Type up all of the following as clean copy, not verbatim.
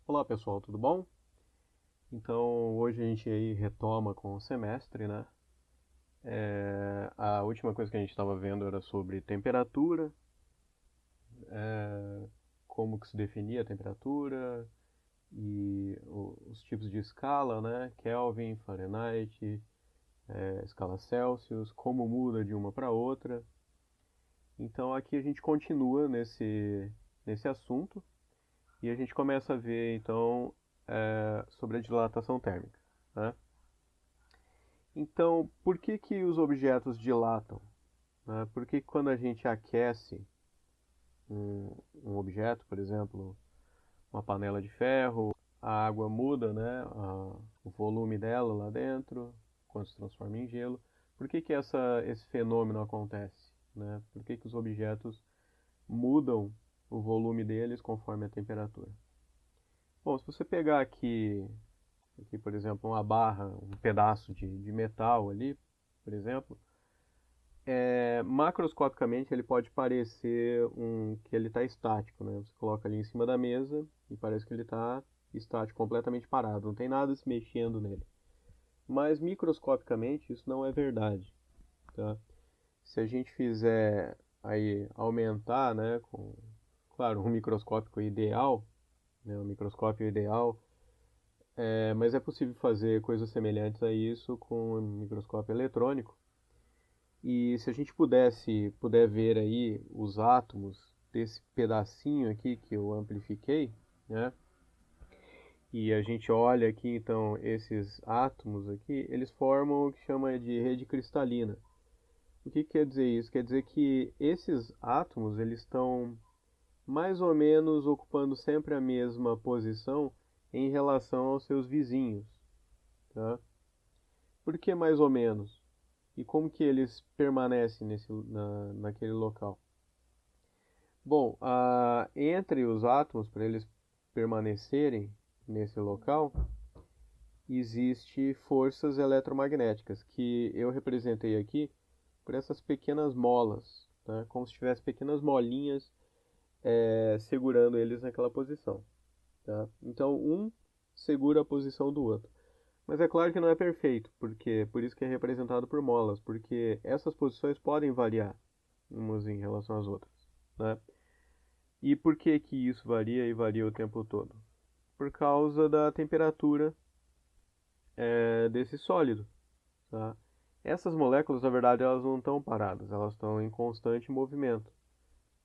Olá pessoal, tudo bom? Então hoje a gente aí retoma com o semestre, né? A última coisa que a gente estava vendo era sobre temperatura, como que se definia a temperatura e os tipos de escala, né? Kelvin, Fahrenheit, escala Celsius, como muda de uma para outra. Então aqui a gente continua nesse assunto e a gente começa a ver então sobre a dilatação térmica, né? Então, por que que os objetos dilatam, né? Por que quando a gente aquece um objeto, por exemplo, uma panela de ferro, a água muda, né? O volume dela lá dentro, quando se transforma em gelo. Por que que esse fenômeno acontece, né? Por que que os objetos mudam o volume deles conforme a temperatura? Bom, se você pegar aqui, por exemplo, uma barra, um pedaço de metal ali, por exemplo, macroscopicamente ele pode parecer que ele está estático, né? Você coloca ali em cima da mesa e parece que ele está estático, completamente parado, não tem nada se mexendo nele. Mas microscopicamente isso não é verdade, tá? Se a gente fizer aí aumentar, né, claro, um microscópio ideal, né, um microscópio ideal, mas é possível fazer coisas semelhantes a isso com um microscópio eletrônico. E se a gente puder ver aí os átomos desse pedacinho aqui que eu amplifiquei, né? E a gente olha aqui então esses átomos aqui, eles formam o que chama de rede cristalina. O que quer dizer isso? Quer dizer que esses átomos eles estão mais ou menos ocupando sempre a mesma posição em relação aos seus vizinhos, tá? Por que mais ou menos? E como que eles permanecem naquele local? Bom, entre os átomos, para eles permanecerem nesse local, existe forças eletromagnéticas, que eu representei aqui por essas pequenas molas, tá? Como se tivesse pequenas molinhas segurando eles naquela posição. Tá? Então, um segura a posição do outro. Mas é claro que não é perfeito, porque por isso que é representado por molas, porque essas posições podem variar umas em relação às outras, né? E por que que isso varia e varia o tempo todo? Por causa da temperatura desse sólido, tá? Essas moléculas, na verdade, elas não estão paradas, elas estão em constante movimento.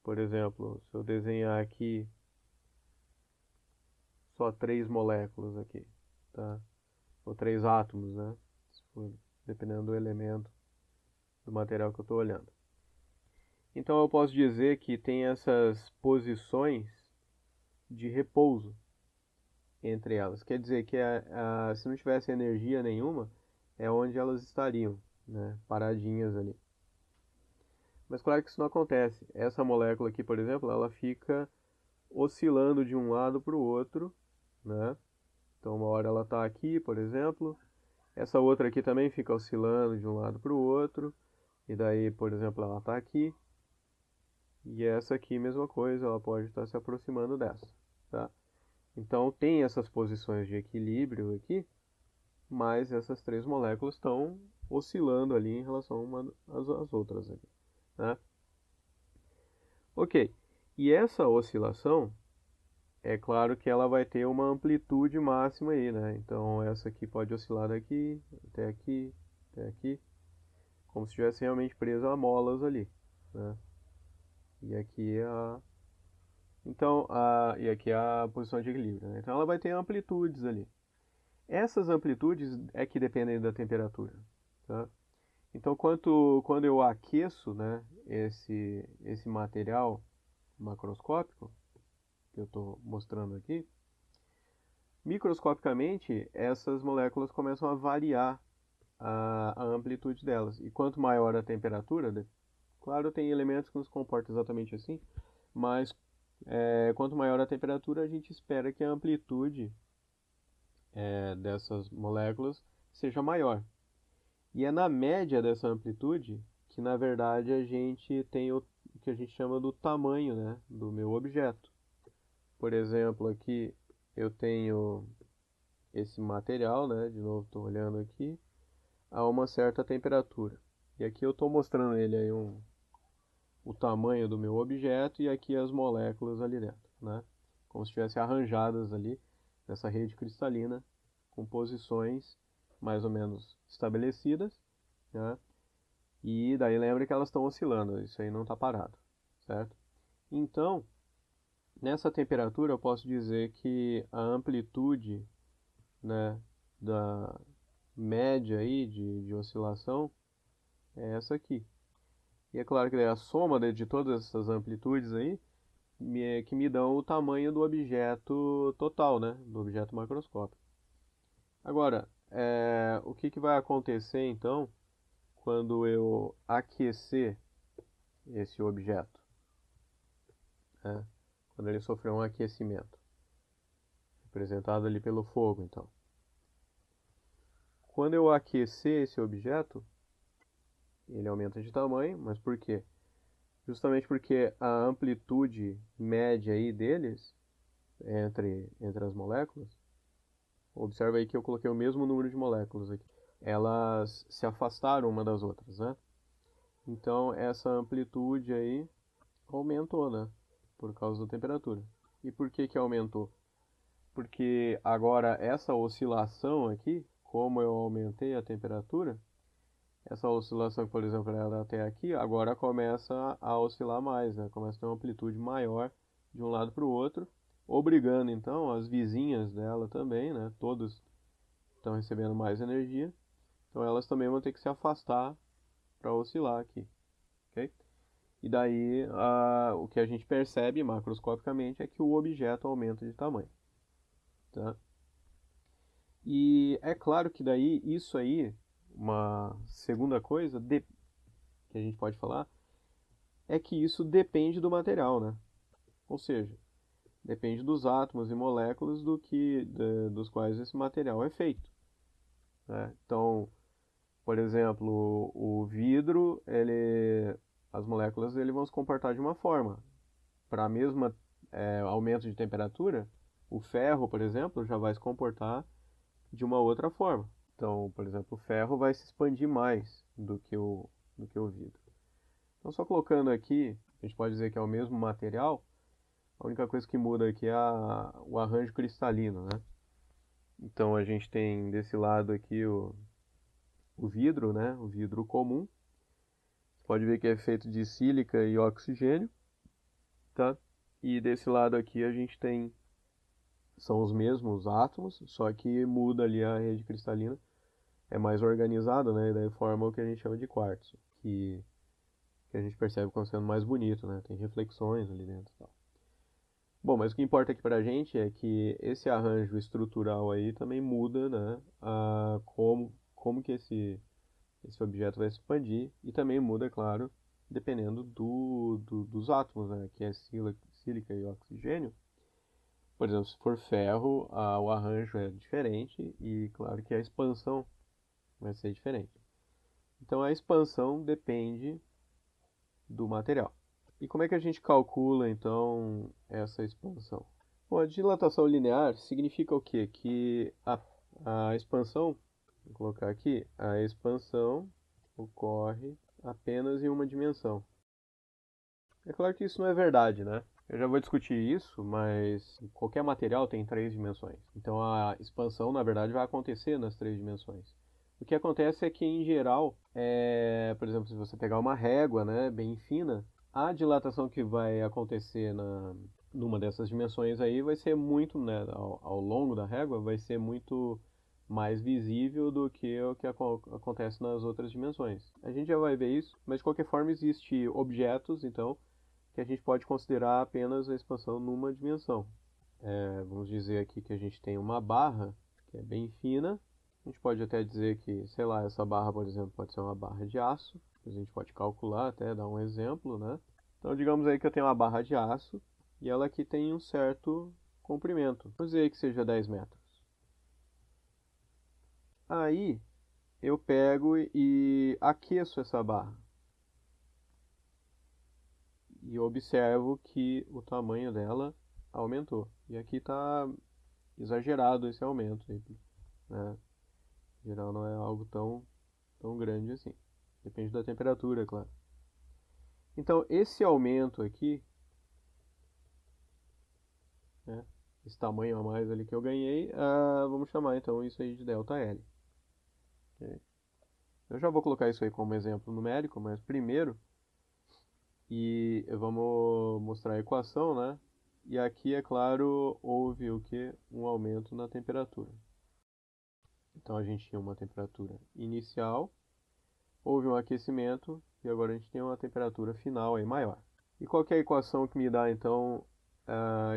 Por exemplo, se eu desenhar aqui só três moléculas aqui, tá? Ou três átomos, né? Dependendo do elemento, do material que eu estou olhando. Então eu posso dizer que tem essas posições de repouso entre elas. Quer dizer que se não tivesse energia nenhuma, é onde elas estariam, né? Paradinhas ali. Mas claro que isso não acontece. Essa molécula aqui, por exemplo, ela fica oscilando de um lado para o outro, né? Então uma hora ela está aqui, por exemplo. Essa outra aqui também fica oscilando de um lado para o outro. E daí, por exemplo, ela está aqui. E essa aqui, mesma coisa, ela pode estar se aproximando dessa, tá? Então tem essas posições de equilíbrio aqui, mas essas três moléculas estão oscilando ali em relação uma às outras aqui, né? Ok, e essa oscilação, é claro que ela vai ter uma amplitude máxima aí, né? Então essa aqui pode oscilar daqui, aqui, até aqui, como se estivesse realmente presa a molas ali, né? E aqui é e aqui é a posição de equilíbrio, né? Então ela vai ter amplitudes ali. Essas amplitudes é que dependem da temperatura, tá? Então, quando eu aqueço, né, esse material macroscópico, que eu estou mostrando aqui, microscopicamente, essas moléculas começam a variar a amplitude delas. E quanto maior a temperatura, claro, tem elementos que não se comportam exatamente assim, mas quanto maior a temperatura, a gente espera que a amplitude dessas moléculas seja maior. E é na média dessa amplitude que, na verdade, a gente tem o que a gente chama do tamanho, né, do meu objeto. Por exemplo, aqui eu tenho esse material, né? De novo, estou olhando aqui, a uma certa temperatura. E aqui eu estou mostrando ele aí o tamanho do meu objeto e aqui as moléculas ali dentro, né? Como se estivessem arranjadas ali nessa rede cristalina com posições mais ou menos estabelecidas, né? E daí lembra que elas estão oscilando, isso aí não está parado, certo? Então, nessa temperatura eu posso dizer que a amplitude, né, da média aí de oscilação é essa aqui. E é claro que daí a soma de todas essas amplitudes aí que me dão o tamanho do objeto total, né, do objeto macroscópico. Agora, o que vai acontecer então quando eu aquecer esse objeto, né? Quando ele sofrer um aquecimento, representado ali pelo fogo, então. Quando eu aquecer esse objeto, ele aumenta de tamanho, mas por quê? Justamente porque a amplitude média aí deles, entre as moléculas, observa aí que eu coloquei o mesmo número de moléculas aqui, elas se afastaram uma das outras, né? Então essa amplitude aí aumentou, né? Por causa da temperatura. E por que que aumentou? Porque agora essa oscilação aqui, como eu aumentei a temperatura, essa oscilação, por exemplo, era até aqui, agora começa a oscilar mais, né? Começa a ter uma amplitude maior de um lado para o outro, obrigando então as vizinhas dela também, né? Todas estão recebendo mais energia, então elas também vão ter que se afastar para oscilar aqui, ok? E daí o que a gente percebe macroscopicamente é que o objeto aumenta de tamanho, tá? E é claro que daí isso aí, uma segunda coisa que a gente pode falar, é que isso depende do material, né? Ou seja, depende dos átomos e moléculas dos quais esse material é feito, né? Então, por exemplo, o vidro, as moléculas dele vão se comportar de uma forma. Para a mesma aumento de temperatura, o ferro, por exemplo, já vai se comportar de uma outra forma. Então, por exemplo, o ferro vai se expandir mais do que o vidro. Então, só colocando aqui, a gente pode dizer que é o mesmo material, a única coisa que muda aqui é o arranjo cristalino, né? Então, a gente tem desse lado aqui o vidro, né? O vidro comum. Você pode ver que é feito de sílica e oxigênio, tá? E desse lado aqui a gente tem, são os mesmos átomos, só que muda ali a rede cristalina, é mais organizado, né? E daí forma o que a gente chama de quartzo, que a gente percebe como sendo mais bonito, né? Tem reflexões ali dentro e tal. Bom, mas o que importa aqui pra gente é que esse arranjo estrutural aí também muda, né? Como que esse objeto vai se expandir e também muda, é claro, dependendo dos átomos, né? Que é sílica e oxigênio. Por exemplo, se for ferro, o arranjo é diferente e claro que a expansão vai ser diferente. Então a expansão depende do material. E como é que a gente calcula então essa expansão? Bom, a dilatação linear significa o quê? Que a expansão, vou colocar aqui, a expansão ocorre apenas em uma dimensão. É claro que isso não é verdade, né? Eu já vou discutir isso, mas qualquer material tem três dimensões. Então a expansão, na verdade, vai acontecer nas três dimensões. O que acontece é que, em geral, por exemplo, se você pegar uma régua, né, bem fina, a dilatação que vai acontecer numa dessas dimensões aí vai ser muito, né, ao longo da régua, vai ser muito mais visível do que o que acontece nas outras dimensões. A gente já vai ver isso, mas de qualquer forma existem objetos, então, que a gente pode considerar apenas a expansão numa dimensão. Vamos dizer aqui que a gente tem uma barra que é bem fina. A gente pode até dizer que, sei lá, essa barra, por exemplo, pode ser uma barra de aço. A gente pode calcular, até dar um exemplo, né? Então, digamos aí que eu tenho uma barra de aço e ela aqui tem um certo comprimento. Vamos dizer que seja 10 metros. Aí, eu pego e aqueço essa barra. E observo que o tamanho dela aumentou. E aqui está exagerado esse aumento aí, né? Em geral não é algo tão grande assim. Depende da temperatura, claro. Então, esse aumento aqui, né, esse tamanho a mais ali que eu ganhei, vamos chamar então isso aí de ΔL. Okay? Eu já vou colocar isso aí como exemplo numérico, mas primeiro, vamos mostrar a equação, né? E aqui, é claro, houve o que? Um aumento na temperatura. Então a gente tinha uma temperatura inicial, houve um aquecimento e agora a gente tem uma temperatura final aí maior. E qual que é a equação que me dá então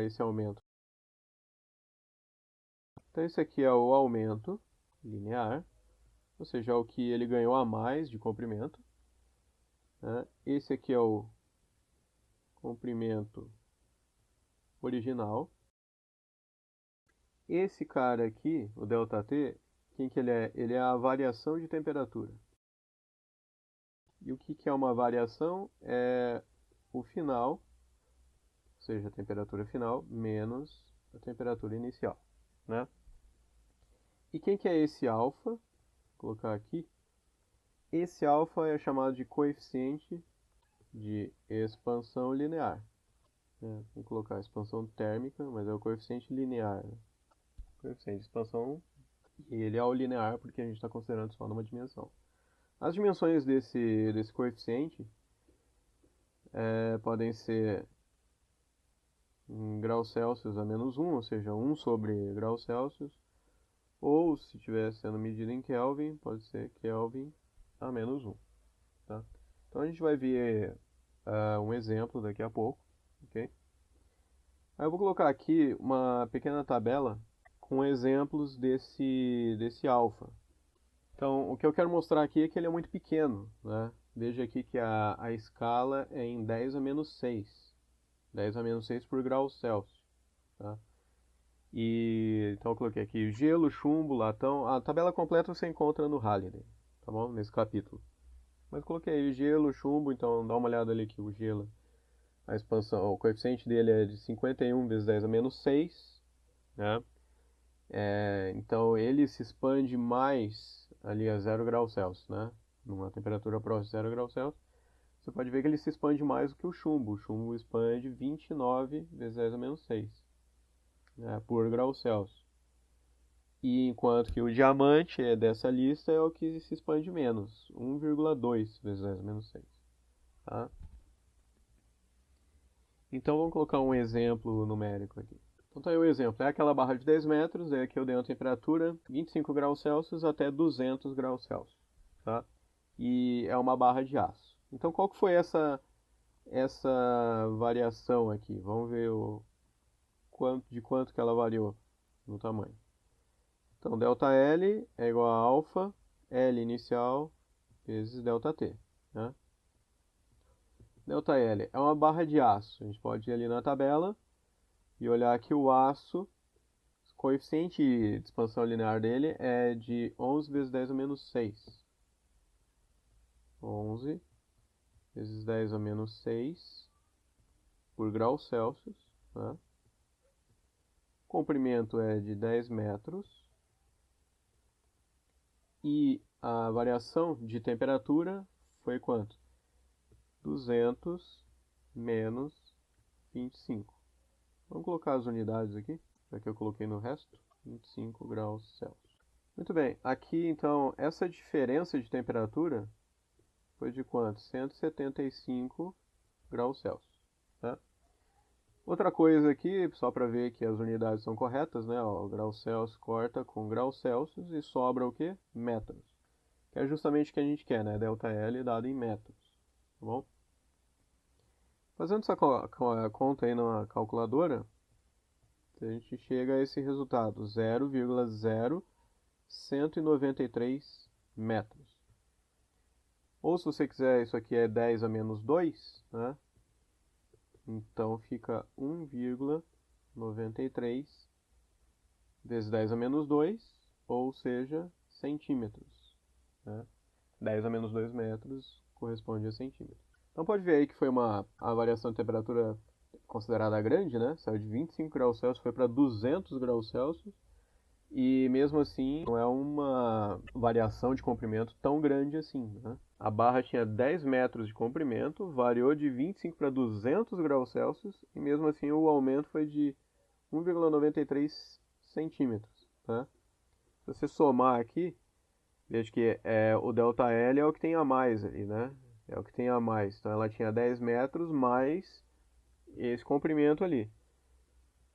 esse aumento? Então esse aqui é o aumento linear, ou seja, é o que ele ganhou a mais de comprimento, né? Esse aqui é o comprimento original. Esse cara aqui, o ΔT, quem que ele é? Ele é a variação de temperatura. E o que que é uma variação? É o final, ou seja, a temperatura final, menos a temperatura inicial, né? E quem que é esse alfa? Vou colocar aqui. Esse alfa é chamado de coeficiente de expansão linear. Vou colocar expansão térmica, mas é o coeficiente linear. Coeficiente de expansão, e ele é o linear porque a gente está considerando só numa dimensão. As dimensões desse coeficiente podem ser em graus Celsius a menos 1, ou seja, 1 sobre graus Celsius, ou se estiver sendo medido em Kelvin, pode ser Kelvin a menos 1. Tá? Então a gente vai ver um exemplo daqui a pouco. Okay? Aí eu vou colocar aqui uma pequena tabela com exemplos desse alfa. Então, o que eu quero mostrar aqui é que ele é muito pequeno, né? Veja aqui que a escala é em 10 a menos 6. 10 a menos 6 por grau Celsius. Tá? Então eu coloquei aqui gelo, chumbo, latão. A tabela completa você encontra no Halliday, tá bom? Nesse capítulo. Mas coloquei aí gelo, chumbo, então dá uma olhada ali que o gelo, a expansão, o coeficiente dele é de 51 vezes 10 a menos 6, né? Então ele se expande mais ali a 0 graus Celsius, né? Numa temperatura próxima de 0 graus Celsius. Você pode ver que ele se expande mais do que o chumbo. O chumbo expande 29 vezes 10 a menos 6, né, por grau Celsius. E enquanto que o diamante dessa lista é o que se expande menos, 1,2 vezes 10 a menos 6. Tá? Então vamos colocar um exemplo numérico aqui. Então tá aí o exemplo, é aquela barra de 10 metros, daí aqui eu dei uma temperatura 25 graus Celsius até 200 graus Celsius. Tá? E é uma barra de aço. Então qual que foi essa variação aqui? Vamos ver de quanto que ela variou no tamanho. Então ΔL é igual a alfa L inicial vezes ΔT. Né? ΔL é uma barra de aço. A gente pode ir ali na tabela e olhar que o aço, o coeficiente de expansão linear dele é de 11 vezes 10 a menos 6. 11 vezes 10 a menos 6 por grau Celsius. Né? O comprimento é de 10 metros. E a variação de temperatura foi quanto? 200 menos 25. Vamos colocar as unidades aqui, já que eu coloquei no resto. 25 graus Celsius. Muito bem, aqui então, essa diferença de temperatura foi de quanto? 175 graus Celsius. Tá? Outra coisa aqui, só para ver que as unidades são corretas, né? Ó, o grau Celsius corta com graus Celsius e sobra o quê? Metros. Que é justamente o que a gente quer, né? ΔL dado em metros. Tá bom? Fazendo essa conta aí na calculadora, a gente chega a esse resultado, 0,0193 metros. Ou se você quiser, isso aqui é 10 a menos 2, né? Então fica 1,93 vezes 10 a menos 2, ou seja, centímetros. Né? 10 a menos 2 metros corresponde a centímetros. Então pode ver aí que foi a variação de temperatura considerada grande, né? Saiu de 25 graus Celsius, foi para 200 graus Celsius. E mesmo assim, não é uma variação de comprimento tão grande assim, né? A barra tinha 10 metros de comprimento, variou de 25 para 200 graus Celsius, e mesmo assim o aumento foi de 1,93 centímetros, tá? Se você somar aqui, veja que o ΔL é o que tem a mais ali, né? É o que tem a mais. Então ela tinha 10 metros mais esse comprimento ali.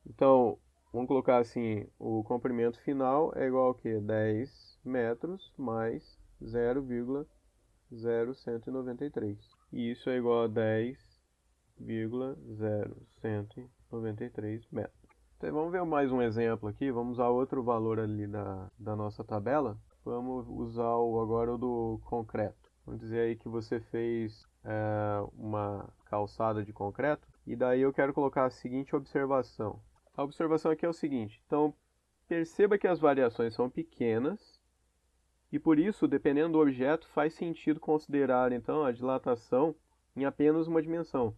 Então, vamos colocar assim, o comprimento final é igual a quê? 10 metros mais 0,0193. E isso é igual a 10,0193 metros. Então, vamos ver mais um exemplo aqui. Vamos usar outro valor ali da nossa tabela. Vamos usar agora o do concreto. Vamos dizer aí que você fez uma calçada de concreto. E daí eu quero colocar a seguinte observação. A observação aqui é o seguinte. Então, perceba que as variações são pequenas. E por isso, dependendo do objeto, faz sentido considerar então a dilatação em apenas uma dimensão.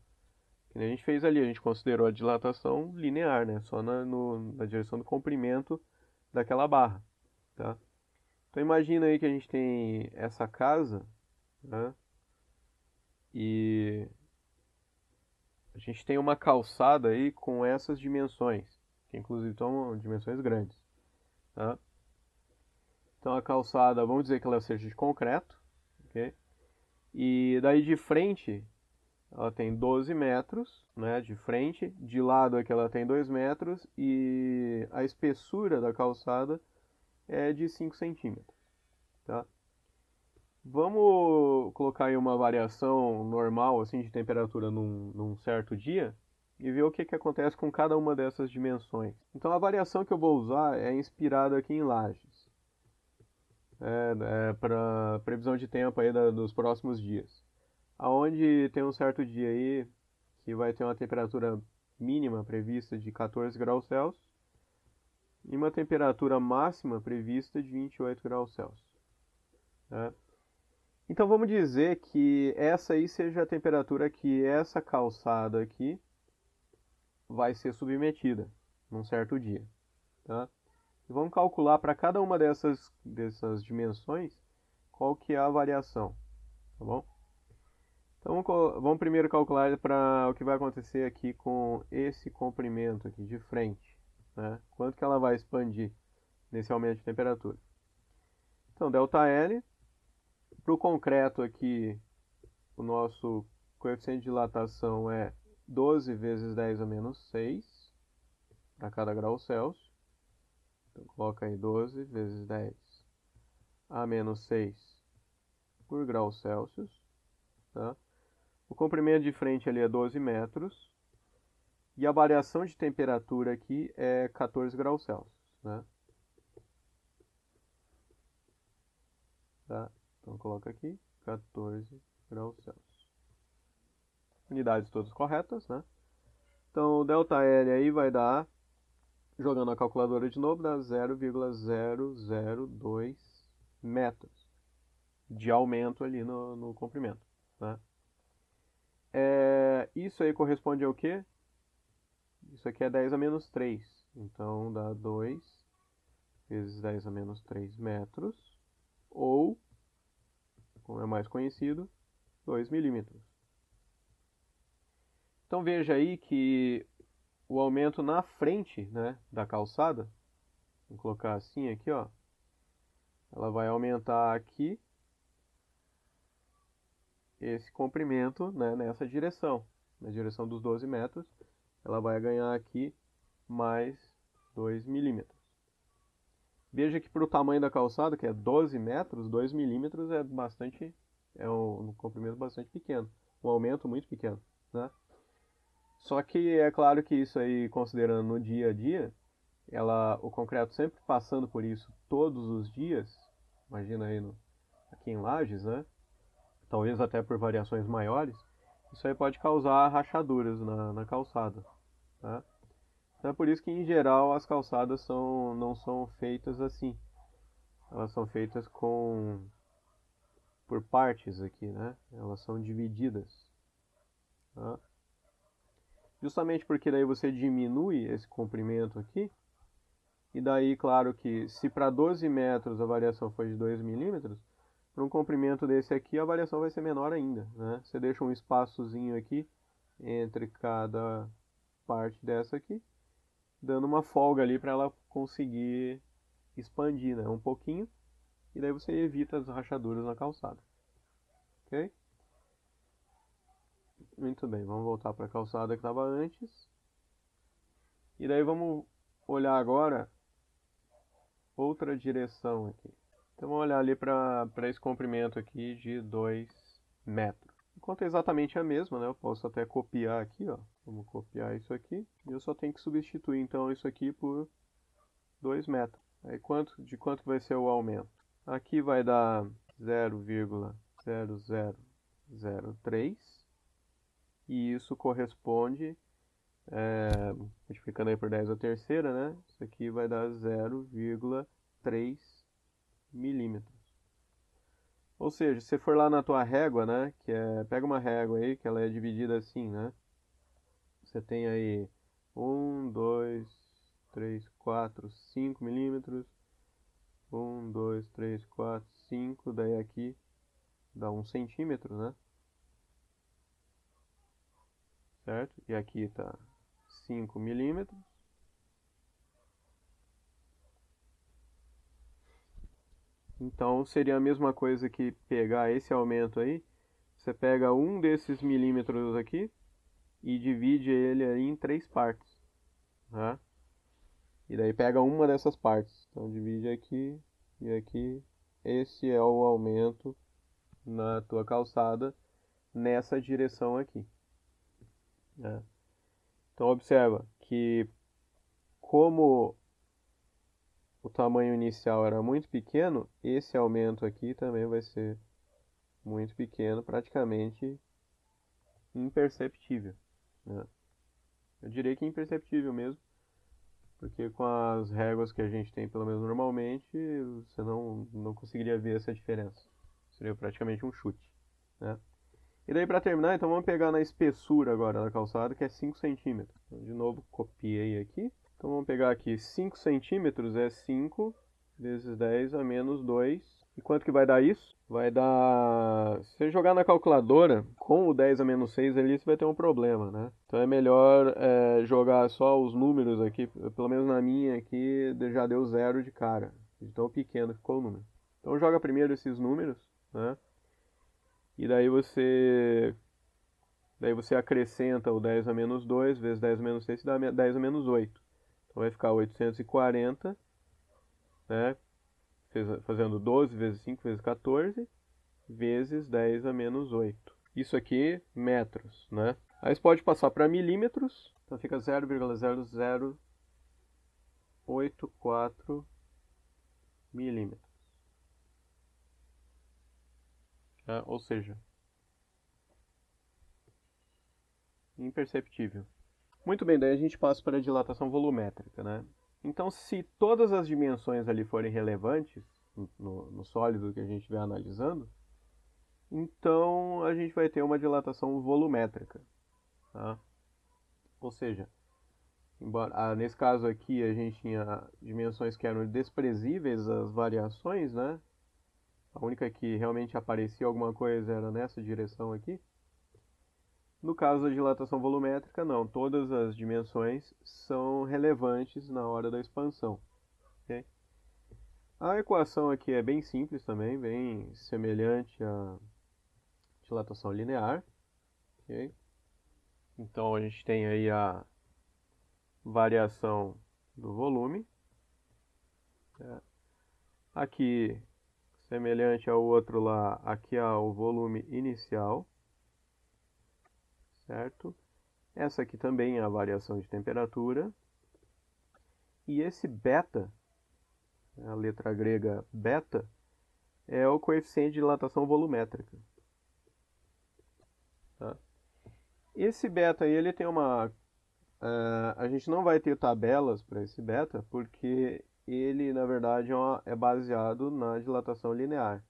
Que nem a gente fez ali, a gente considerou a dilatação linear, né? Só na direção do comprimento daquela barra, tá? Então imagina aí que a gente tem essa casa, né? E a gente tem uma calçada aí com essas dimensões, que inclusive são dimensões grandes, tá? Então a calçada, vamos dizer que ela seja de concreto, ok? E daí de frente ela tem 12 metros, né, de frente, de lado aqui ela tem 2 metros e a espessura da calçada é de 5 centímetros, tá? Vamos colocar aí uma variação normal assim de temperatura num certo dia e ver o que acontece com cada uma dessas dimensões. Então a variação que eu vou usar é inspirada aqui em Lages, para previsão de tempo aí dos próximos dias. Aonde tem um certo dia aí que vai ter uma temperatura mínima prevista de 14 graus Celsius e uma temperatura máxima prevista de 28 graus Celsius, né? Então vamos dizer que essa aí seja a temperatura que essa calçada aqui vai ser submetida num certo dia, tá? E vamos calcular para cada uma dessas dimensões qual que é a variação, tá bom? Então vamos primeiro calcular para o que vai acontecer aqui com esse comprimento aqui de frente, né? Quanto que ela vai expandir nesse aumento de temperatura. Então, ΔL, para o concreto aqui, o nosso coeficiente de dilatação é 12 vezes 10 a menos 6 para cada grau Celsius. Então, coloca aí 12 vezes 10 a menos 6 por grau Celsius, tá? O comprimento de frente ali é 12 metros. E a variação de temperatura aqui é 14 graus Celsius, né? Tá? Então coloca aqui 14 graus Celsius. Unidades todas corretas, né? Então o ΔL aí vai dar, jogando a calculadora de novo, dá 0,002 metros de aumento ali no comprimento, né? Isso aí corresponde ao quê? Isso aqui é 10 a menos 3. Então dá 2 vezes 10 a menos 3 metros. Ou, como é mais conhecido, 2 milímetros. Então veja aí que o aumento na frente, né, da calçada, vou colocar assim aqui, ó, ela vai aumentar aqui esse comprimento, né, nessa direção, na direção dos 12 metros, ela vai ganhar aqui mais 2 milímetros. Veja que para o tamanho da calçada, que é 12 metros, 2 milímetros é um comprimento bastante pequeno, um aumento muito pequeno, né? Só que é claro que isso aí, considerando no dia a dia, o concreto sempre passando por isso todos os dias, imagina aí aqui em Lages, né? Talvez até por variações maiores, isso aí pode causar rachaduras na calçada, tá? Então é por isso que, em geral, as calçadas não são feitas assim. Elas são feitas por partes aqui, né? Elas são divididas, tá? Justamente porque daí você diminui esse comprimento aqui, e daí, claro que se para 12 metros a variação foi de 2 milímetros, para um comprimento desse aqui a variação vai ser menor ainda, né? Você deixa um espaçozinho aqui entre cada parte dessa aqui, dando uma folga ali para ela conseguir expandir, né? Um pouquinho, e daí você evita as rachaduras na calçada. Ok? Muito bem, vamos voltar para a calçada que estava antes. E daí vamos olhar agora outra direção aqui. Então vamos olhar ali para esse comprimento aqui de 2 metros. A conta é exatamente a mesma, né? Eu posso até copiar aqui, ó. Vamos copiar isso aqui. E eu só tenho que substituir então isso aqui por 2 metros. Aí de quanto vai ser o aumento? Aqui vai dar 0,0003 e isso corresponde, multiplicando aí por 10 a terceira, né? Isso aqui vai dar 0,3 milímetros. Ou seja, se você for lá na tua régua, né? Pega uma régua aí, que ela é dividida assim, né? Você tem aí 1, 2, 3, 4, 5 milímetros. 1, 2, 3, 4, 5. Daí aqui dá 1 centímetro, né? Certo? E aqui está 5 milímetros. Então seria a mesma coisa que pegar esse aumento aí. Você pega um desses milímetros aqui e divide ele aí em 3 partes. Tá? E daí pega uma dessas partes. Então divide aqui e aqui. Esse é o aumento na tua calçada nessa direção aqui. Né? Então observa que como o tamanho inicial era muito pequeno, esse aumento aqui também vai ser muito pequeno, praticamente imperceptível. Né? Eu diria que imperceptível mesmo, porque com as réguas que a gente tem, pelo menos normalmente, você não conseguiria ver essa diferença. Seria praticamente um chute. Né? E daí para terminar, então vamos pegar na espessura agora da calçada, que é 5 centímetros. Então, de novo, copiei aqui. Então vamos pegar aqui 5 centímetros é 5 vezes 10 a menos 2. E quanto que vai dar isso? Vai dar... Se você jogar na calculadora, com o 10 a menos 6 ali, você vai ter um problema, né? Então é melhor jogar só os números aqui. Pelo menos na minha aqui, já deu zero de cara. De tão pequeno ficou o número. Então joga primeiro esses números, né? E daí você acrescenta o 10 a menos 2 vezes 10 a menos 6 e dá 10 a menos 8. Então vai ficar 840, né? Fazendo 12 vezes 5 vezes 14, vezes 10 a menos 8. Isso aqui, metros, né? Aí você pode passar para milímetros, então fica 0,0084 milímetros. Ou seja, imperceptível. Muito bem, daí a gente passa para a dilatação volumétrica, né? Então, se todas as dimensões ali forem relevantes no sólido que a gente estiver analisando, então a gente vai ter uma dilatação volumétrica. Tá? Ou seja, nesse caso aqui a gente tinha dimensões que eram desprezíveis as variações, né? A única que realmente aparecia alguma coisa era nessa direção aqui. No caso da dilatação volumétrica, não. Todas as dimensões são relevantes na hora da expansão. Okay? A equação aqui é bem simples também, bem semelhante à dilatação linear. Okay? Então a gente tem aí a variação do volume. Aqui, semelhante ao outro lá, aqui há o volume inicial. Certo? Essa aqui também é a variação de temperatura. E esse beta, a letra grega beta, é o coeficiente de dilatação volumétrica. Tá? Esse beta aí, ele tem uma... a gente não vai ter tabelas para esse beta, porque ele, na verdade, é baseado na dilatação linear.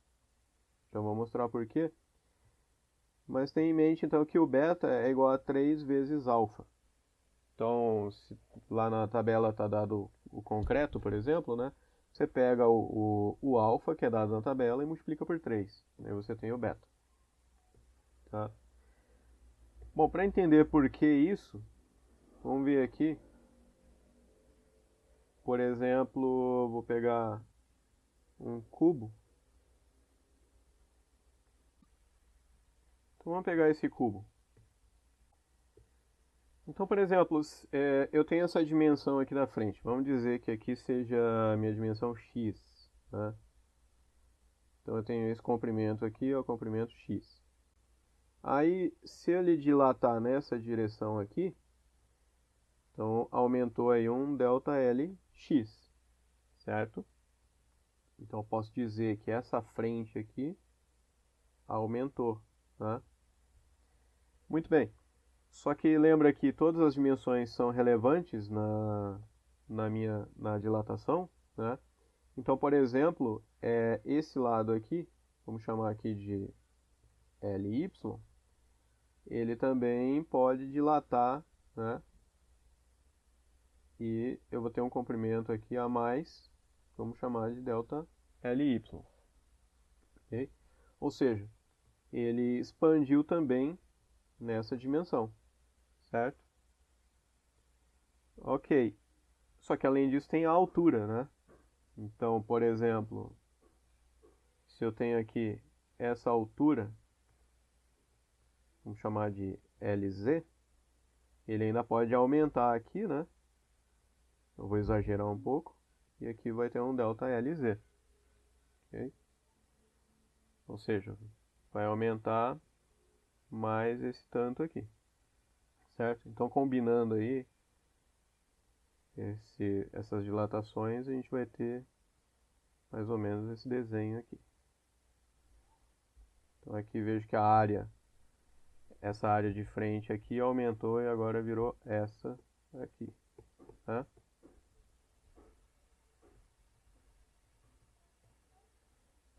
Já vou mostrar por quê. Mas tenha em mente, então, que o beta é igual a 3 vezes alfa. Então, se lá na tabela está dado o concreto, por exemplo, né? Você pega o alfa, que é dado na tabela, e multiplica por 3. Aí você tem o beta. Tá? Bom, para entender por que isso, vamos ver aqui. Por exemplo, vou pegar um cubo. Então vamos pegar esse cubo. Então, por exemplo, eu tenho essa dimensão aqui na frente. Vamos dizer que aqui seja a minha dimensão x. Né? Então eu tenho esse comprimento aqui, é o comprimento x. Aí, se ele dilatar nessa direção aqui, então aumentou aí um ΔLx, certo? Então eu posso dizer que essa frente aqui aumentou, tá? Muito bem. Só que lembra que todas as dimensões são relevantes na dilatação, né? Então, por exemplo, esse lado aqui, vamos chamar aqui de Ly, ele também pode dilatar, né? E eu vou ter um comprimento aqui a mais, vamos chamar de ΔLy. Okay? Ou seja, ele expandiu também nessa dimensão, certo? Ok. Só que além disso tem a altura, né? Então, por exemplo, se eu tenho aqui essa altura, vamos chamar de Lz, ele ainda pode aumentar aqui, né? Eu vou exagerar um pouco. E aqui vai ter um ΔLz. Okay? Ou seja, vai aumentar mais esse tanto aqui. Certo? Então, combinando aí essas dilatações, a gente vai ter mais ou menos esse desenho aqui. Então, aqui vejo que essa área de frente aqui aumentou e agora virou essa aqui. Tá?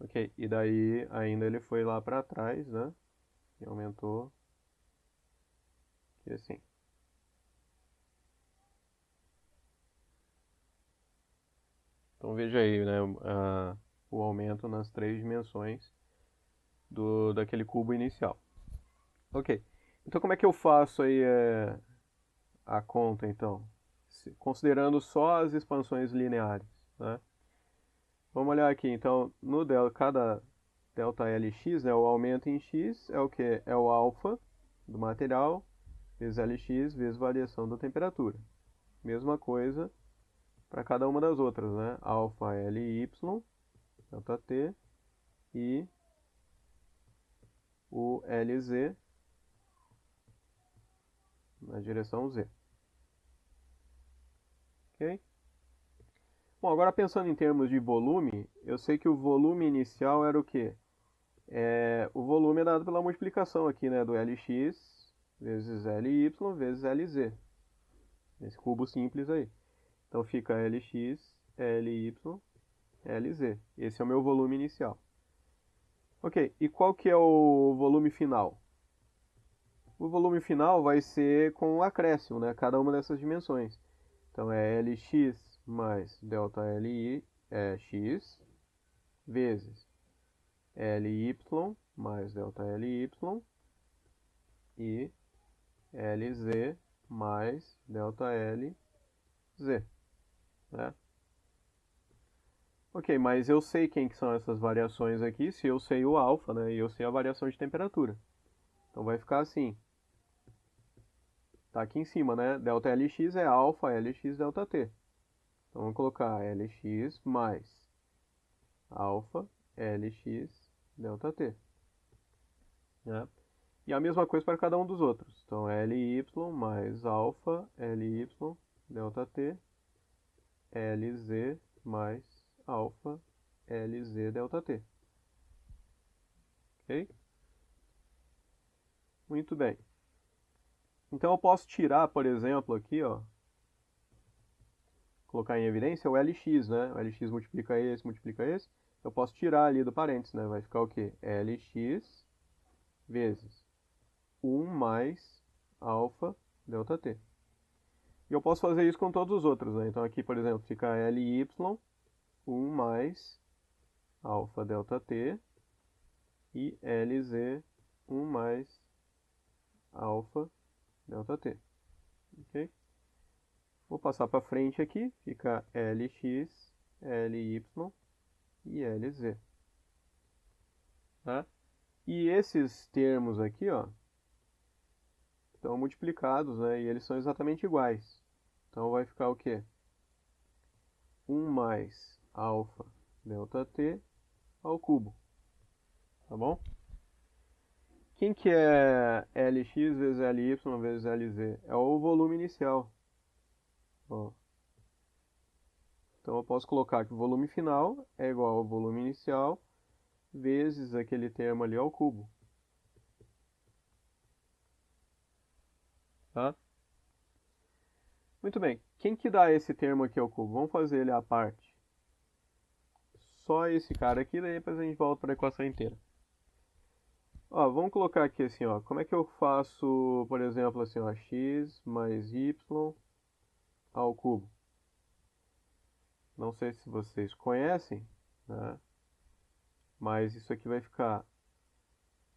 Ok, e daí ainda ele foi lá para trás, né? E aumentou aqui assim. Então veja aí, né? O aumento nas 3 dimensões daquele cubo inicial. Ok, então como é que eu faço aí a conta, então? Considerando só as expansões lineares, né? Vamos olhar aqui, então, no cada ΔLx, né, o aumento em x é o que? É o alfa do material vezes Lx vezes variação da temperatura. Mesma coisa para cada uma das outras, né? Alfa Ly, ΔT e o Lz na direção z. Ok? Bom, agora pensando em termos de volume, eu sei que o volume inicial era o quê? O volume é dado pela multiplicação aqui, né, do Lx vezes Ly vezes Lz. Esse cubo simples aí. Então fica Lx, Ly, Lz. Esse é o meu volume inicial. Ok, e qual que é o volume final? O volume final vai ser com o acréscimo, né? Cada uma dessas dimensões. Então é Lx mais ΔLi x vezes Ly mais ΔLy e Lz mais ΔLz. Né? Ok, mas eu sei quem que são essas variações aqui, se eu sei o alfa, né? E eu sei a variação de temperatura. Então vai ficar assim. Tá aqui em cima, né? ΔLx é alfa Lx ΔT. Então vamos colocar Lx mais alfa Lx ΔT. Né? E a mesma coisa para cada um dos outros. Então Ly mais alfa Ly ΔT, Lz mais alfa Lz ΔT. Ok? Muito bem. Então eu posso tirar, por exemplo, aqui, ó, colocar em evidência o Lx, né? O Lx multiplica esse. Eu posso tirar ali do parênteses, né? Vai ficar o quê? Lx vezes 1 mais alfa ΔT. E eu posso fazer isso com todos os outros, né? Então aqui, por exemplo, fica ly, 1 mais alfa delta t, e lz, 1 mais alfa delta t. Ok? Vou passar para frente aqui, fica lx, ly e lz. Tá? E esses termos aqui, ó, estão multiplicados, né? E eles são exatamente iguais. Então vai ficar o quê? 1 mais alfa delta t ao cubo. Tá bom? Quem que é Lx vezes Ly vezes Lz? É o volume inicial. Ó. Então eu posso colocar que o volume final é igual ao volume inicial vezes aquele termo ali ao cubo. Tá? Muito bem. Quem que dá esse termo aqui ao cubo? Vamos fazer ele à parte. Só esse cara aqui, daí depois a gente volta para a equação inteira. Ó, vamos colocar aqui assim, ó. Como é que eu faço, por exemplo, assim, ó, x mais y ao cubo? Não sei se vocês conhecem, né? Mas isso aqui vai ficar...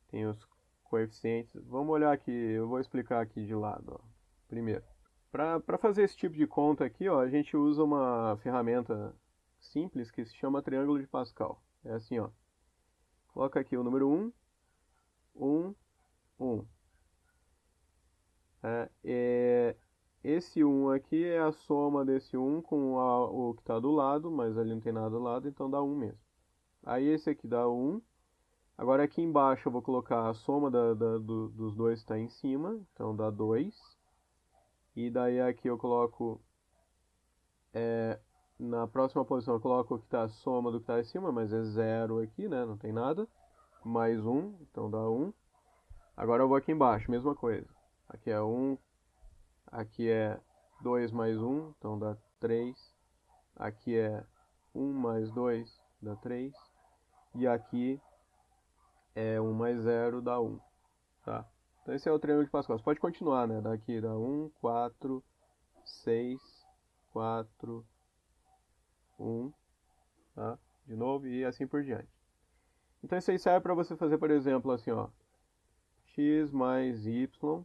Tem os coeficientes. Vamos olhar aqui, eu vou explicar aqui de lado, ó. Primeiro. Para fazer esse tipo de conta aqui, ó, a gente usa uma ferramenta simples que se chama triângulo de Pascal. É assim, ó. Coloca aqui o número 1, 1, 1. Esse 1 aqui é a soma desse 1 com o que está do lado, mas ali não tem nada do lado, então dá 1 mesmo. Aí esse aqui dá 1. Agora aqui embaixo eu vou colocar a soma dos dois que está em cima, então dá 2. E daí aqui eu coloco, na próxima posição eu coloco o que está a soma do que está em cima, mas é 0 aqui, né? Não tem nada. Mais 1, então dá 1. Agora eu vou aqui embaixo, mesma coisa. Aqui é 1, aqui é 2 mais 1, então dá 3. Aqui é 1 mais 2, dá 3. E aqui é 1 mais 0, dá 1. Tá? Então esse é o triângulo de Pascal. Você pode continuar, né? Daqui dá 1, 4, 6, 4, 1. Tá? De novo e assim por diante. Então isso aí serve para você fazer, por exemplo, assim, ó. X mais y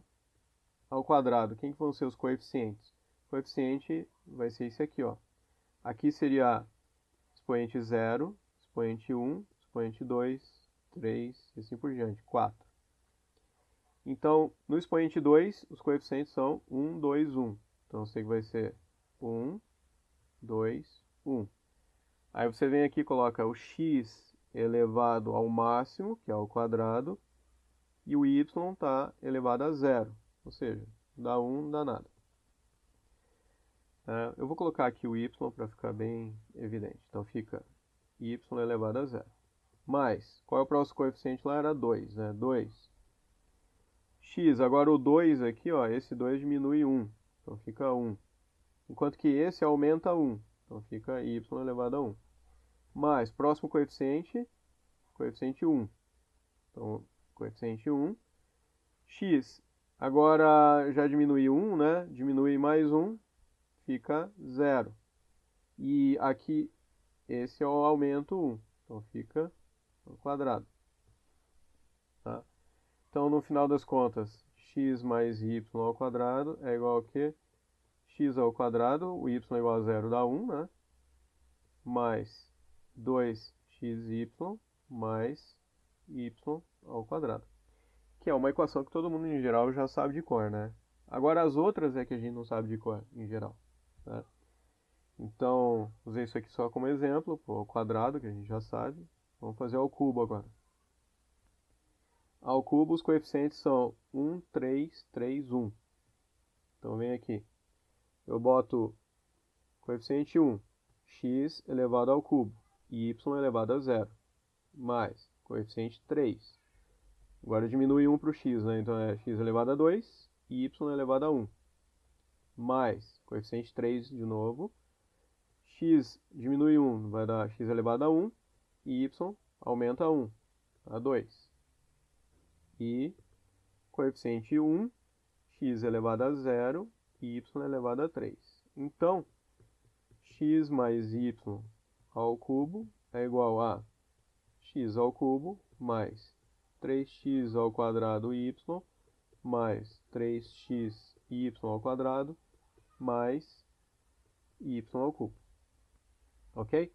ao quadrado. Quem que vão ser os coeficientes? O coeficiente vai ser esse aqui, ó. Aqui seria expoente 0, expoente 1, expoente 2, 3 e assim por diante, 4. Então, no expoente 2, os coeficientes são 1, 2, 1. Então, você vai ser 1, 2, 1. Aí você vem aqui e coloca o x elevado ao máximo, que é ao quadrado, e o y está elevado a 0. Ou seja, dá 1, não dá nada. Eu vou colocar aqui o y para ficar bem evidente. Então fica y elevado a 0. Mais, qual é o próximo coeficiente lá? Era 2, né? 2. X, agora o 2 aqui, ó, esse 2 diminui 1. Então fica 1. Enquanto que esse aumenta 1. Então fica y elevado a 1. Mais, próximo coeficiente, coeficiente 1. Então, coeficiente 1. X, agora já diminui 1, né? Diminui mais 1. Fica 0. E aqui, esse é o aumento 1. Então fica ao quadrado. Tá? Então, no final das contas, x mais y ao quadrado é igual a quê? X ao quadrado, o y é igual a 0 dá 1, né? Mais 2xy mais y ao quadrado. Que é uma equação que todo mundo em geral já sabe de cor, né? Agora as outras é que a gente não sabe de cor, em geral. Tá? Então, usei isso aqui só como exemplo, o quadrado, que a gente já sabe. Vamos fazer ao cubo agora. Ao cubo, os coeficientes são 1, 3, 3, 1. Então, vem aqui. Eu boto coeficiente 1, x elevado ao cubo, e y elevado a 0, mais coeficiente 3. Agora diminui 1 para o x, né? Então é x elevado a 2 e y elevado a 1. Mais coeficiente 3 de novo. X diminui 1, vai dar x elevado a 1. E y aumenta a 1, a 2. E coeficiente 1, x elevado a 0 y elevado a 3. Então, x mais y ao cubo é igual a x ao cubo mais 3x ao quadrado y mais 3x y ao quadrado mais y ao cubo. Ok?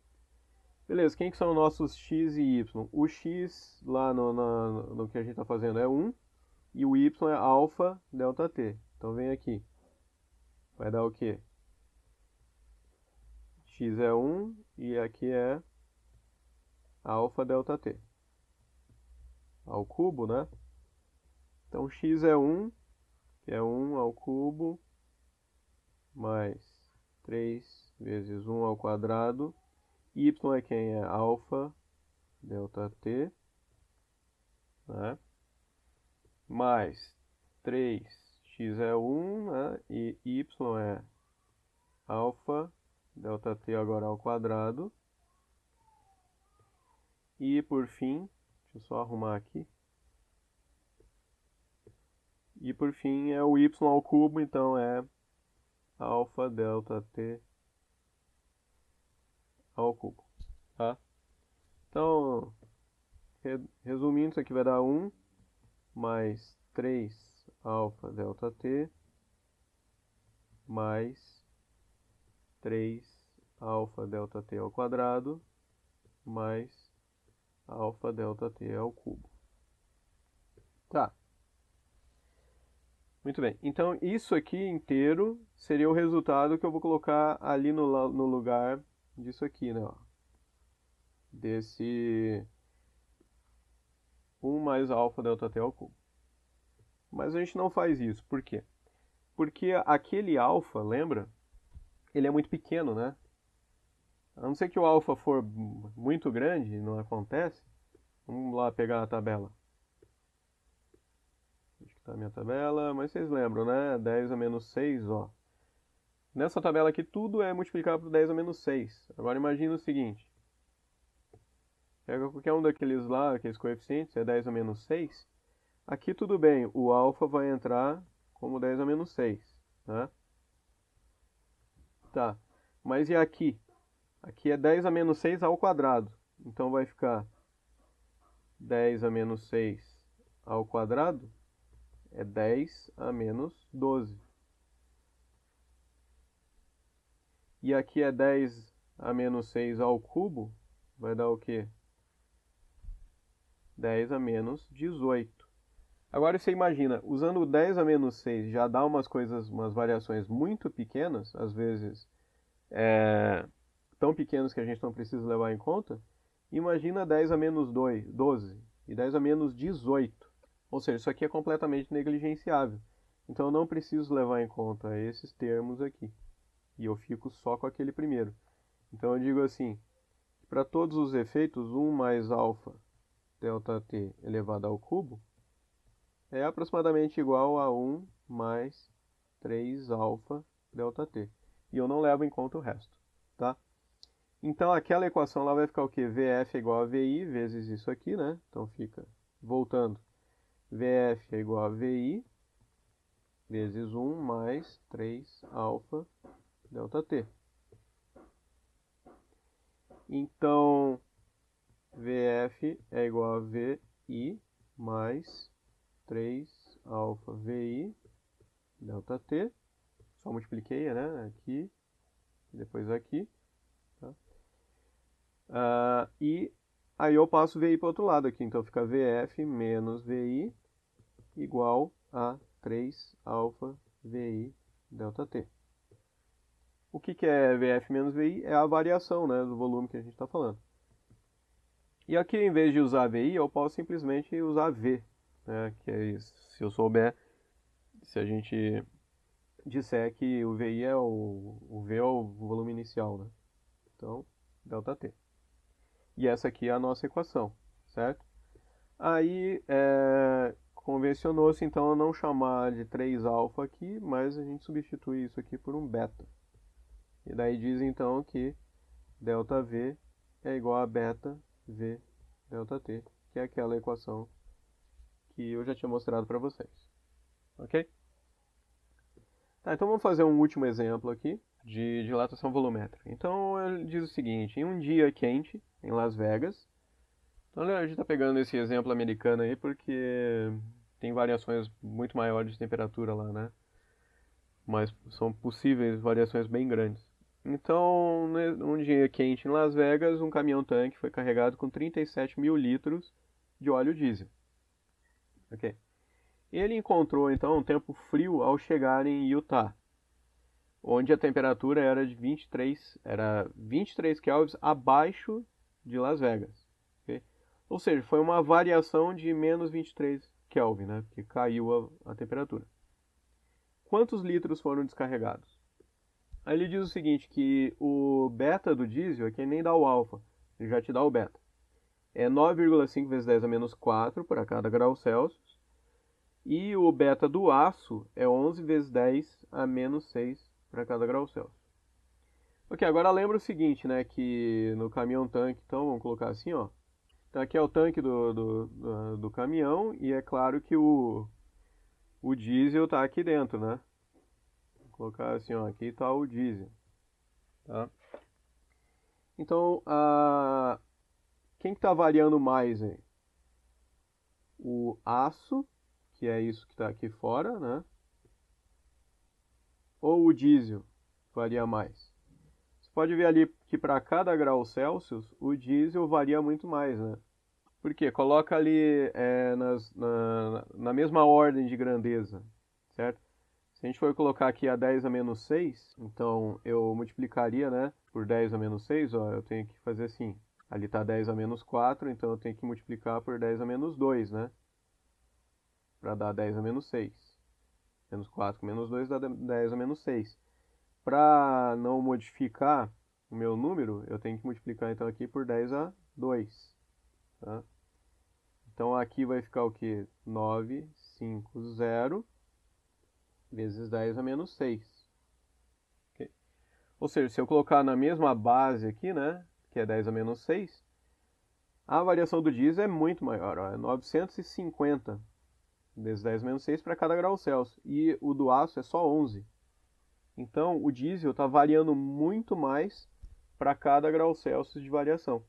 Beleza, quem que são nossos x e y? O x lá no que a gente está fazendo é 1 e o y é alfa delta t. Então vem aqui. Vai dar o quê? X é 1 e aqui é alfa delta t. Ao cubo, né? Então x é 1, que é 1 ao cubo, mais 3 vezes 1 ao quadrado. Y é quem? É alfa delta t, né? Mais 3x é 1, né? E y é alfa delta t agora ao quadrado. E por fim, deixa eu só arrumar aqui. E por fim é o y ao cubo, então é alfa delta t ao cubo, tá? Então, resumindo, isso aqui vai dar 1 mais 3 alfa delta t mais 3 alfa delta t ao quadrado mais alfa delta t ao cubo. Tá. Muito bem. Então, isso aqui inteiro seria o resultado que eu vou colocar ali no lugar disso aqui, né? Ó. Desse 1 mais alfa delta t ao cubo. Mas a gente não faz isso. Por quê? Porque aquele alfa, lembra? Ele é muito pequeno, né? A não ser que o alfa for muito grande, não acontece. Vamos lá pegar a tabela. Onde está a minha tabela? Mas vocês lembram, né? 10 a menos 6, ó. Nessa tabela aqui, tudo é multiplicado por 10 a menos 6. Agora imagina o seguinte. Pega qualquer um daqueles lá, aqueles coeficientes, é 10 a menos 6. Aqui tudo bem, o alfa vai entrar como 10 a menos 6, né? Tá, mas e aqui? Aqui é 10 a menos 6 ao quadrado. Então vai ficar 10 a menos 6 ao quadrado é 10 a menos 12. E aqui é 10 a menos 6 ao cubo, vai dar o quê? 10 a menos 18. Agora você imagina, usando o 10 a menos 6 já dá umas variações muito pequenas, às vezes tão pequenas que a gente não precisa levar em conta. Imagina 10 a menos 12 e 10 a menos 18. Ou seja, isso aqui é completamente negligenciável. Então eu não preciso levar em conta esses termos aqui. E eu fico só com aquele primeiro. Então eu digo assim, para todos os efeitos, 1 mais alfa delta t elevado ao cubo é aproximadamente igual a 1 mais 3 alfa delta t. E eu não levo em conta o resto, tá? Então aquela equação lá vai ficar o quê? VF é igual a VI vezes isso aqui, né? Então fica, voltando, VF é igual a VI vezes 1 mais 3 alfa delta t. Então, VF é igual a VI mais 3 alfa VI delta t. Só multipliquei, né? Aqui, depois aqui. Tá? E aí eu passo VI para o outro lado aqui. Então fica VF menos VI igual a 3 alfa VI delta t. O que é VF menos VI? É a variação, né, do volume que a gente está falando. E aqui, em vez de usar VI, eu posso simplesmente usar V, né, que é isso. Se eu souber, se a gente disser que o VI é o V é o volume inicial, né? Então, ΔT. E essa aqui é a nossa equação, certo? Aí, convencionou-se, então, a não chamar de 3α aqui, mas a gente substitui isso aqui por um beta. E daí diz, então, que ΔV é igual a beta V ΔT, que é aquela equação que eu já tinha mostrado para vocês. Ok? Tá, então vamos fazer um último exemplo aqui de dilatação volumétrica. Então ele diz o seguinte, em um dia quente, em Las Vegas, então a gente está pegando esse exemplo americano aí porque tem variações muito maiores de temperatura lá, né? Mas são possíveis variações bem grandes. Então, num dia quente em Las Vegas, um caminhão-tanque foi carregado com 37 mil litros de óleo diesel. Ok. Ele encontrou então um tempo frio ao chegar em Utah, onde a temperatura era de 23 kelvins abaixo de Las Vegas. Okay? Ou seja, foi uma variação de menos 23 Kelvin, né? Porque caiu a temperatura. Quantos litros foram descarregados? Aí ele diz o seguinte, que o beta do diesel aqui nem dá o alfa, ele já te dá o beta. É 9,5 vezes 10 a menos 4 para cada grau Celsius. E o beta do aço é 11 vezes 10 a menos 6 para cada grau Celsius. Ok, agora lembra o seguinte, né, que no caminhão-tanque, então vamos colocar assim, ó. Então aqui é o tanque do caminhão e é claro que o diesel está aqui dentro, né? Vou colocar assim, ó, aqui está o diesel, tá? Então, quem que está variando mais aí? O aço, que é isso que está aqui fora, né? Ou o diesel varia mais? Você pode ver ali que para cada grau Celsius, o diesel varia muito mais, né? Por quê? Coloca ali na mesma ordem de grandeza, certo? Se a gente for colocar aqui a 10 a menos 6, então eu multiplicaria, né, por 10 a menos 6, ó, eu tenho que fazer assim. Ali está 10 a menos 4, então eu tenho que multiplicar por 10 a menos 2, né? Para dar 10 a menos 6. Menos 4 com menos 2 dá 10 a menos 6. Para não modificar o meu número, eu tenho que multiplicar então aqui por 10 a 2. Tá? Então aqui vai ficar o que? 950 vezes 10 a menos 6. Okay? Ou seja, se eu colocar na mesma base aqui, né, que é 10 a menos 6, a variação do diesel é muito maior, ó, é 950 vezes 10 a menos 6 para cada grau Celsius. E o do aço é só 11. Então o diesel está variando muito mais para cada grau Celsius de variação.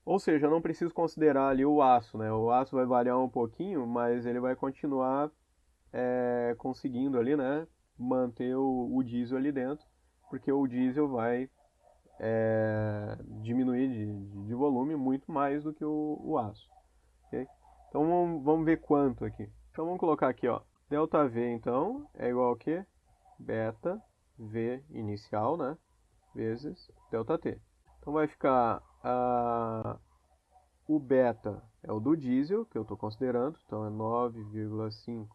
Ou seja, eu não preciso considerar ali o aço, né? O aço vai variar um pouquinho, mas ele vai continuar conseguindo ali, né, manter o diesel ali dentro, porque o diesel vai diminuir de volume muito mais do que o aço. Okay? Então vamos ver quanto aqui. Então vamos colocar aqui, ó, ΔV então é igual a quê? Beta V inicial, né, vezes ΔT. Então vai ficar o beta é o do diesel, que eu estou considerando, então é 9,5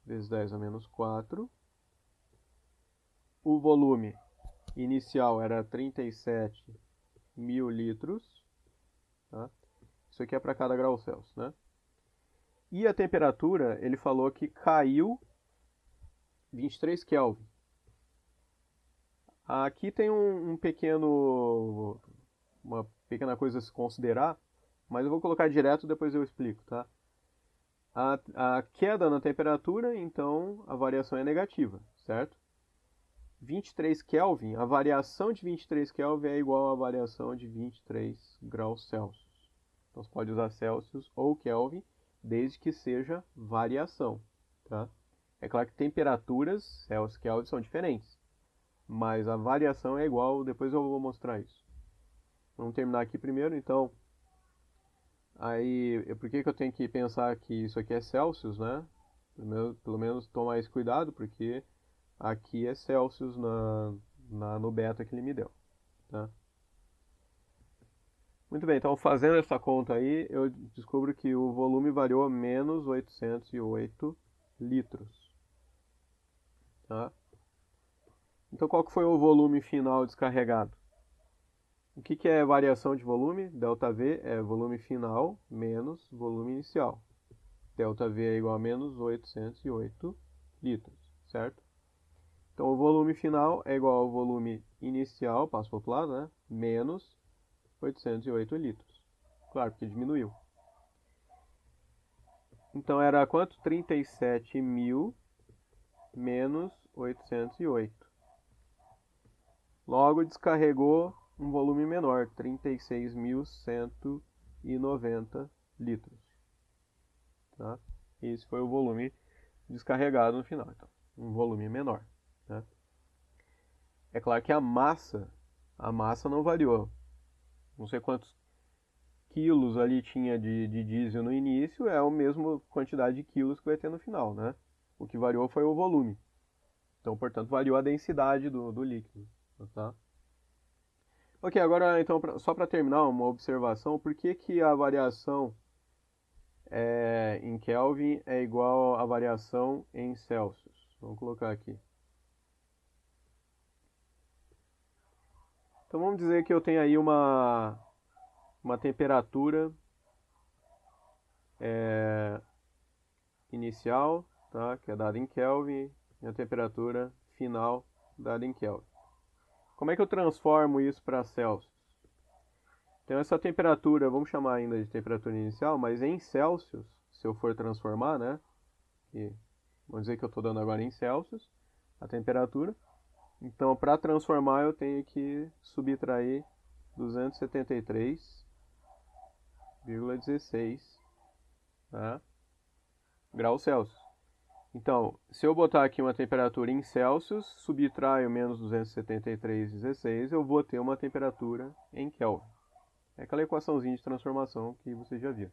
vezes 10 a menos 4. O volume inicial era 37 mil litros. Tá? Isso aqui é para cada grau Celsius, né? E a temperatura, ele falou que caiu 23 Kelvin. Aqui tem uma pequena coisa a se considerar, mas eu vou colocar direto, depois eu explico, tá? A queda na temperatura, então a variação é negativa, certo? 23 Kelvin, a variação de 23 Kelvin é igual à variação de 23 graus Celsius. Então você pode usar Celsius ou Kelvin, desde que seja variação, tá? É claro que temperaturas, Celsius e Kelvin, são diferentes, mas a variação é igual, depois eu vou mostrar isso. Vamos terminar aqui primeiro, então. Aí, por que eu tenho que pensar que isso aqui é Celsius, né? Pelo menos tomar esse cuidado, porque aqui é Celsius no beta que ele me deu. Tá? Muito bem, então fazendo essa conta aí, eu descubro que o volume variou a menos 808 litros. Tá? Então qual que foi o volume final descarregado? O que é variação de volume? ΔV é volume final menos volume inicial. ΔV é igual a menos 808 litros, certo? Então o volume final é igual ao volume inicial, passo para o outro lado, né? Menos 808 litros. Claro, porque diminuiu. Então era quanto? 37 mil menos 808. Logo, descarregou um volume menor, 36.190 litros. Tá? Esse foi o volume descarregado no final. Então, um volume menor. Né? É claro que a massa não variou. Não sei quantos quilos ali tinha de diesel no início, é a mesma quantidade de quilos que vai ter no final, né? O que variou foi o volume. Então, portanto, variou a densidade do líquido. Tá? Ok, agora então, só para terminar, uma observação. Por que a variação em Kelvin é igual à variação em Celsius? Vamos colocar aqui. Então vamos dizer que eu tenho aí uma temperatura inicial, tá? Que é dada em Kelvin, e a temperatura final dada em Kelvin. Como é que eu transformo isso para Celsius? Então essa temperatura, vamos chamar ainda de temperatura inicial, mas em Celsius, se eu for transformar, né? E vamos dizer que eu estou dando agora em Celsius a temperatura. Então, para transformar, eu tenho que subtrair 273,16, tá? Graus Celsius. Então, se eu botar aqui uma temperatura em Celsius, subtraio menos 273,16, eu vou ter uma temperatura em Kelvin. É aquela equaçãozinha de transformação que você já viu.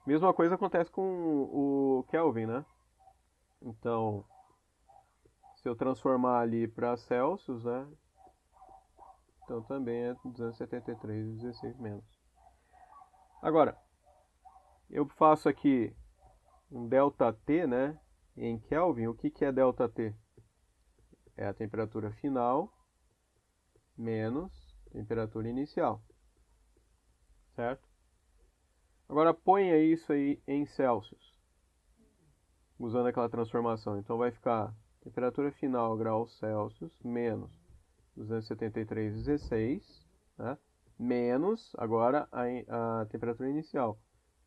Mesma coisa acontece com o Kelvin, né? Então, se eu transformar ali para Celsius, né? Então também é 273,16 menos. Agora, eu faço aqui um ΔT, né? Em Kelvin, o que é ΔT? É a temperatura final menos temperatura inicial. Certo? Agora ponha isso aí em Celsius, usando aquela transformação. Então vai ficar temperatura final graus Celsius menos 273,16, né? Menos agora a temperatura inicial,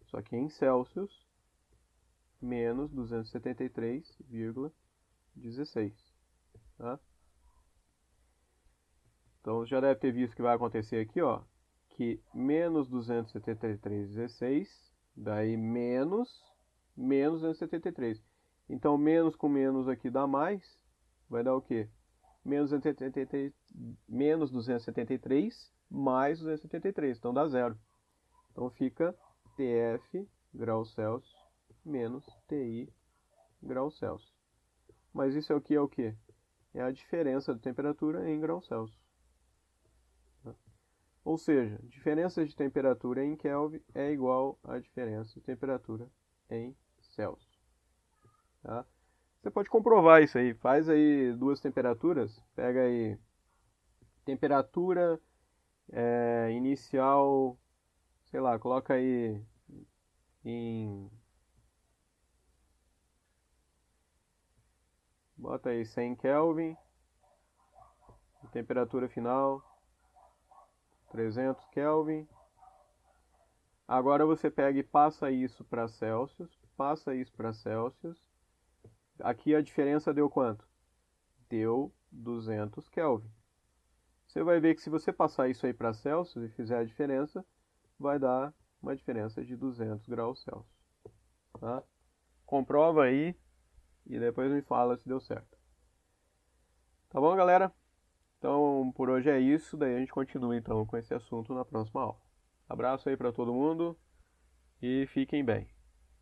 só que em Celsius, menos 273,16. Tá? Então já deve ter visto que vai acontecer aqui, ó, que menos 273,16, daí menos 273. Então menos com menos aqui dá mais, vai dar o quê? Menos 273 mais 273, então dá zero. Então fica TF graus Celsius menos TI graus Celsius. Mas isso aqui é o que? É a diferença de temperatura em graus Celsius. Ou seja, diferença de temperatura em Kelvin é igual à diferença de temperatura em Celsius. Tá? Você pode comprovar isso aí. Faz aí duas temperaturas. Pega aí temperatura inicial, sei lá, coloca aí em... Bota aí 100 Kelvin. Temperatura final 300 Kelvin. Agora você pega e passa isso para Celsius. Passa isso para Celsius. Aqui a diferença deu quanto? Deu 200 Kelvin. Você vai ver que se você passar isso aí para Celsius e fizer a diferença, vai dar uma diferença de 200 graus Celsius. Tá? Comprova aí e depois me fala se deu certo. Tá bom, galera? Então, por hoje é isso. Daí a gente continua então com esse assunto na próxima aula. Abraço aí para todo mundo e fiquem bem.